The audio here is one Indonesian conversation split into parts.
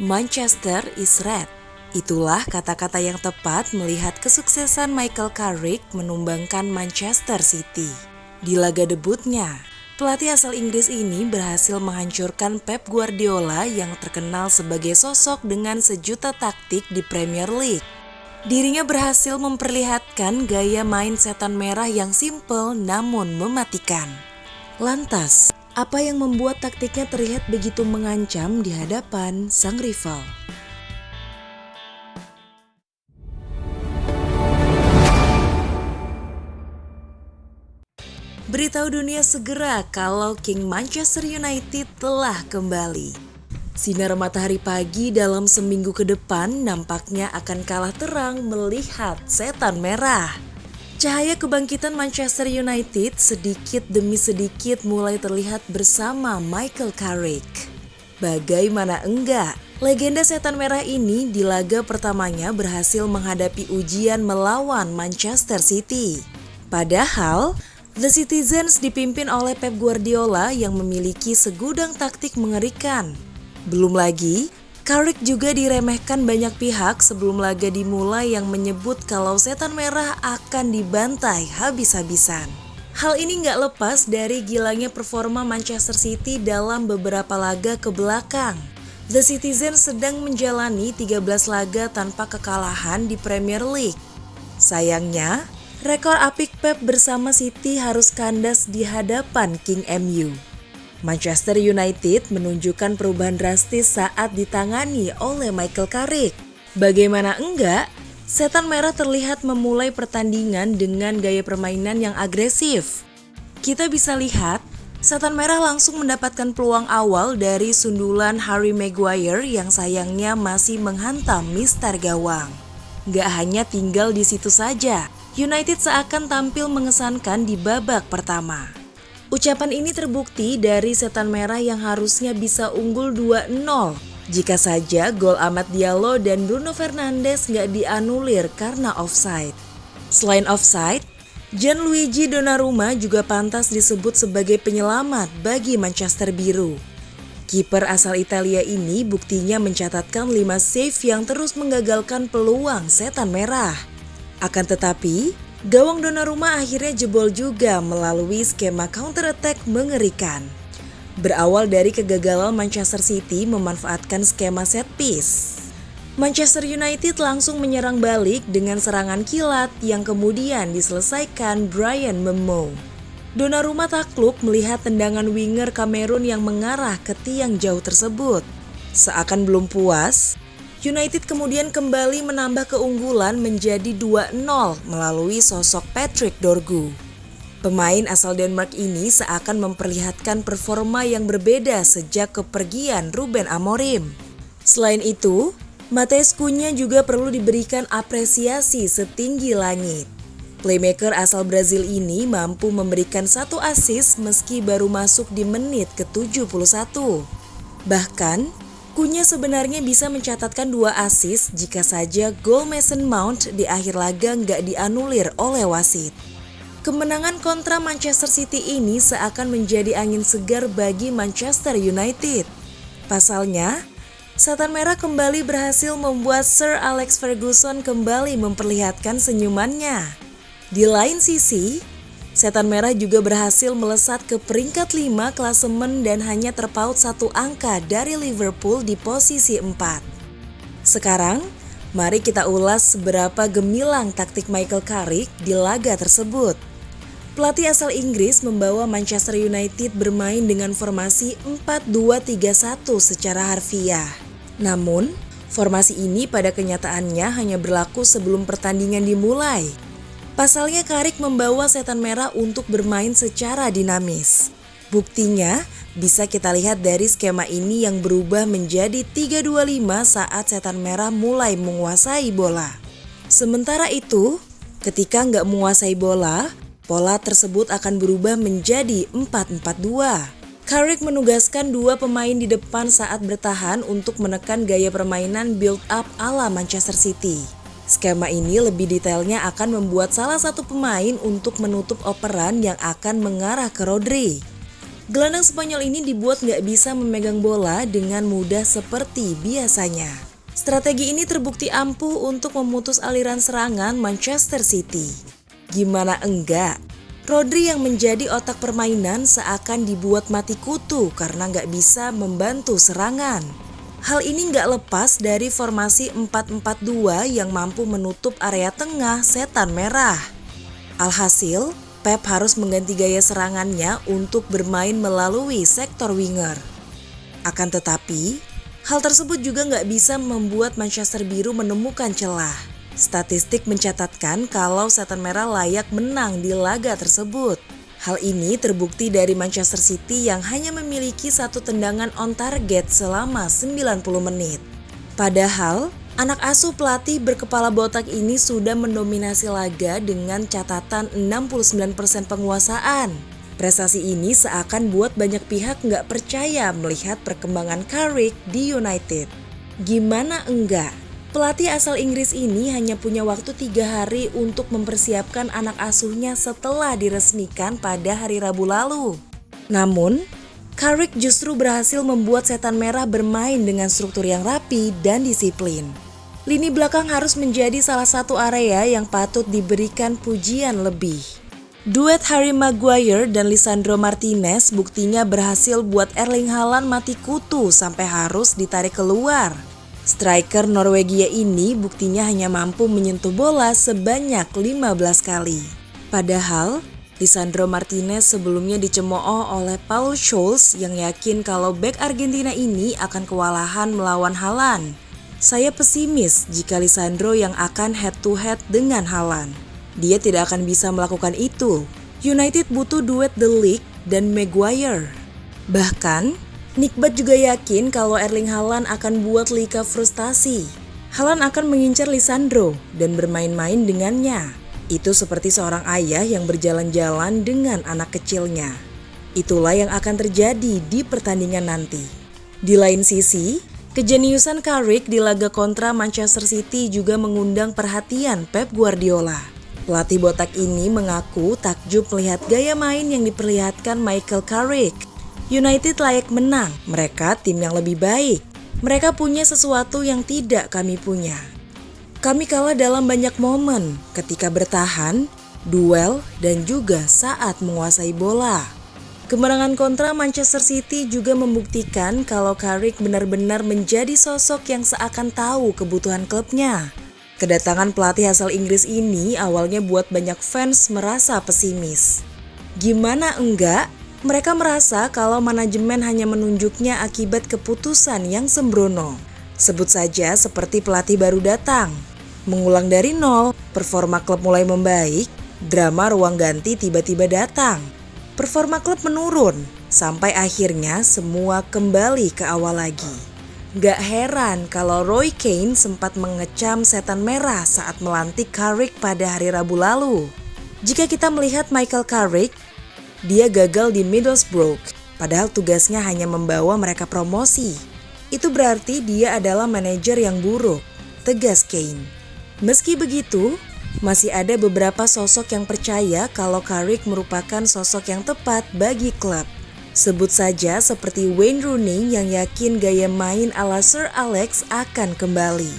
Manchester is red. Itulah kata-kata yang tepat melihat kesuksesan Michael Carrick menumbangkan Manchester City. Di laga debutnya, pelatih asal Inggris ini berhasil menghancurkan Pep Guardiola yang terkenal sebagai sosok dengan sejuta taktik di Premier League. Dirinya berhasil memperlihatkan gaya main setan merah yang simpel namun mematikan. Lantas, apa yang membuat taktiknya terlihat begitu mengancam di hadapan sang rival? Beritahu dunia segera kalau King Manchester United telah kembali. Sinar matahari pagi dalam seminggu ke depan nampaknya akan kalah terang melihat setan merah. Cahaya kebangkitan Manchester United sedikit demi sedikit mulai terlihat bersama Michael Carrick. Bagaimana enggak, legenda setan merah ini di laga pertamanya berhasil menghadapi ujian melawan Manchester City. Padahal, The Citizens dipimpin oleh Pep Guardiola yang memiliki segudang taktik mengerikan. Belum lagi, Carrick juga diremehkan banyak pihak sebelum laga dimulai yang menyebut kalau setan merah akan dibantai habis-habisan. Hal ini nggak lepas dari gilanya performa Manchester City dalam beberapa laga ke belakang. The Citizens sedang menjalani 13 laga tanpa kekalahan di Premier League. Sayangnya, rekor apik Pep bersama City harus kandas di hadapan King MU. Manchester United menunjukkan perubahan drastis saat ditangani oleh Michael Carrick. Bagaimana enggak, setan merah terlihat memulai pertandingan dengan gaya permainan yang agresif. Kita bisa lihat, setan merah langsung mendapatkan peluang awal dari sundulan Harry Maguire yang sayangnya masih menghantam mistar gawang. Gak hanya tinggal di situ saja, United seakan tampil mengesankan di babak pertama. Ucapan ini terbukti dari setan merah yang harusnya bisa unggul 2-0 jika saja gol Amad Diallo dan Bruno Fernandes nggak dianulir karena offside. Selain offside, Gianluigi Donnarumma juga pantas disebut sebagai penyelamat bagi Manchester Biru. Kiper asal Italia ini buktinya mencatatkan 5 save yang terus menggagalkan peluang setan merah. Akan tetapi, gawang Donnarumma akhirnya jebol juga melalui skema counter-attack mengerikan. Berawal dari kegagalan Manchester City memanfaatkan skema set piece, Manchester United langsung menyerang balik dengan serangan kilat yang kemudian diselesaikan Bryan Mbeumo. Donnarumma takluk melihat tendangan winger Kamerun yang mengarah ke tiang jauh tersebut. Seakan belum puas, United kemudian kembali menambah keunggulan menjadi 2-0 melalui sosok Patrick Dorgu. Pemain asal Denmark ini seakan memperlihatkan performa yang berbeda sejak kepergian Ruben Amorim. Selain itu, Matheus Cunha juga perlu diberikan apresiasi setinggi langit. Playmaker asal Brazil ini mampu memberikan 1 assist meski baru masuk di menit ke-71. Bahkan, Cunha sebenarnya bisa mencatatkan 2 assist jika saja gol Mason Mount di akhir laga nggak dianulir oleh wasit. Kemenangan kontra Manchester City ini seakan menjadi angin segar bagi Manchester United. Pasalnya, setan merah kembali berhasil membuat Sir Alex Ferguson kembali memperlihatkan senyumannya. Di lain sisi, setan merah juga berhasil melesat ke peringkat 5 klasemen dan hanya terpaut 1 angka dari Liverpool di posisi 4. Sekarang, mari kita ulas seberapa gemilang taktik Michael Carrick di laga tersebut. Pelatih asal Inggris membawa Manchester United bermain dengan formasi 4-2-3-1 secara harfiah. Namun, formasi ini pada kenyataannya hanya berlaku sebelum pertandingan dimulai. Pasalnya Carrick membawa setan merah untuk bermain secara dinamis. Buktinya bisa kita lihat dari skema ini yang berubah menjadi 3-2-5 saat setan merah mulai menguasai bola. Sementara itu, ketika nggak menguasai bola, pola tersebut akan berubah menjadi 4-4-2. Carrick menugaskan 2 pemain di depan saat bertahan untuk menekan gaya permainan build up ala Manchester City. Skema ini lebih detailnya akan membuat salah satu pemain untuk menutup operan yang akan mengarah ke Rodri. Gelandang Spanyol ini dibuat nggak bisa memegang bola dengan mudah seperti biasanya. Strategi ini terbukti ampuh untuk memutus aliran serangan Manchester City. Gimana enggak? Rodri yang menjadi otak permainan seakan dibuat mati kutu karena nggak bisa membantu serangan. Hal ini nggak lepas dari formasi 4-4-2 yang mampu menutup area tengah setan merah. Alhasil, Pep harus mengganti gaya serangannya untuk bermain melalui sektor winger. Akan tetapi, hal tersebut juga nggak bisa membuat Manchester Biru menemukan celah. Statistik mencatatkan kalau setan merah layak menang di laga tersebut. Hal ini terbukti dari Manchester City yang hanya memiliki satu tendangan on target selama 90 menit. Padahal, anak asuh pelatih berkepala botak ini sudah mendominasi laga dengan catatan 69% penguasaan. Prestasi ini seakan buat banyak pihak nggak percaya melihat perkembangan Carrick di United. Gimana enggak? Pelatih asal Inggris ini hanya punya waktu 3 hari untuk mempersiapkan anak asuhnya setelah diresmikan pada hari Rabu lalu. Namun, Carrick justru berhasil membuat setan merah bermain dengan struktur yang rapi dan disiplin. Lini belakang harus menjadi salah satu area yang patut diberikan pujian lebih. Duet Harry Maguire dan Lisandro Martinez buktinya berhasil buat Erling Haaland mati kutu sampai harus ditarik keluar. Striker Norwegia ini buktinya hanya mampu menyentuh bola sebanyak 15 kali. Padahal, Lisandro Martinez sebelumnya dicemooh oleh Paul Scholes yang yakin kalau bek Argentina ini akan kewalahan melawan Haaland. Saya pesimis jika Lisandro yang akan head to head dengan Haaland. Dia tidak akan bisa melakukan itu. United butuh duet De Ligt dan Maguire. Bahkan, Nick Butt juga yakin kalau Erling Haaland akan buat Lika frustasi. Haaland akan mengincar Lisandro dan bermain-main dengannya. Itu seperti seorang ayah yang berjalan-jalan dengan anak kecilnya. Itulah yang akan terjadi di pertandingan nanti. Di lain sisi, kejeniusan Carrick di laga kontra Manchester City juga mengundang perhatian Pep Guardiola. Pelatih botak ini mengaku takjub melihat gaya main yang diperlihatkan Michael Carrick. United layak menang, mereka tim yang lebih baik. Mereka punya sesuatu yang tidak kami punya. Kami kalah dalam banyak momen ketika bertahan, duel, dan juga saat menguasai bola. Kemenangan kontra Manchester City juga membuktikan kalau Carrick benar-benar menjadi sosok yang seakan tahu kebutuhan klubnya. Kedatangan pelatih asal Inggris ini awalnya buat banyak fans merasa pesimis. Gimana enggak? Mereka merasa kalau manajemen hanya menunjuknya akibat keputusan yang sembrono. Sebut saja seperti pelatih baru datang. Mengulang dari nol, performa klub mulai membaik, drama ruang ganti tiba-tiba datang. Performa klub menurun, sampai akhirnya semua kembali ke awal lagi. Gak heran kalau Roy Keane sempat mengecam setan merah saat melantik Carrick pada hari Rabu lalu. Jika kita melihat Michael Carrick, dia gagal di Middlesbrough, padahal tugasnya hanya membawa mereka promosi. Itu berarti dia adalah manajer yang buruk, tegas Keane. Meski begitu, masih ada beberapa sosok yang percaya kalau Carrick merupakan sosok yang tepat bagi klub. Sebut saja seperti Wayne Rooney yang yakin gaya main ala Sir Alex akan kembali.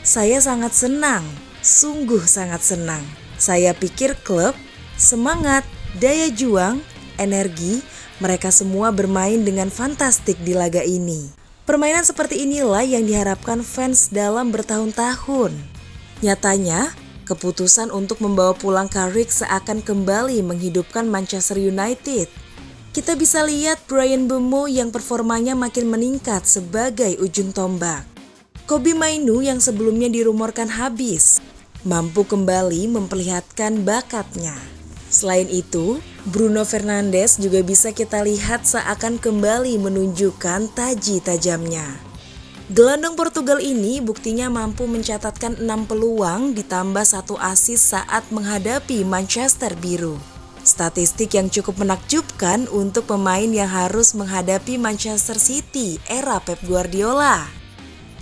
Saya sangat senang, sungguh sangat senang. Saya pikir klub, semangat, daya juang, energi, mereka semua bermain dengan fantastik di laga ini. Permainan seperti inilah yang diharapkan fans dalam bertahun-tahun. Nyatanya, keputusan untuk membawa pulang Carrick seakan kembali menghidupkan Manchester United. Kita bisa lihat Bryan Mbeumo yang performanya makin meningkat sebagai ujung tombak. Kobbie Mainoo yang sebelumnya dirumorkan habis, mampu kembali memperlihatkan bakatnya. Selain itu, Bruno Fernandes juga bisa kita lihat seakan kembali menunjukkan taji tajamnya. Gelandang Portugal ini buktinya mampu mencatatkan 6 peluang ditambah 1 assist saat menghadapi Manchester Biru. Statistik yang cukup menakjubkan untuk pemain yang harus menghadapi Manchester City era Pep Guardiola.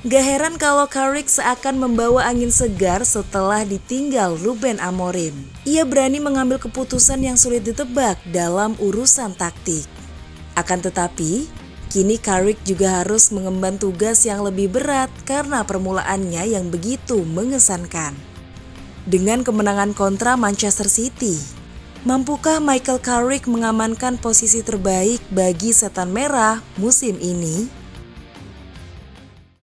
Gak heran kalau Carrick seakan membawa angin segar setelah ditinggal Ruben Amorim. Ia berani mengambil keputusan yang sulit ditebak dalam urusan taktik. Akan tetapi, kini Carrick juga harus mengemban tugas yang lebih berat karena permulaannya yang begitu mengesankan. Dengan kemenangan kontra Manchester City, mampukah Michael Carrick mengamankan posisi terbaik bagi Setan Merah musim ini?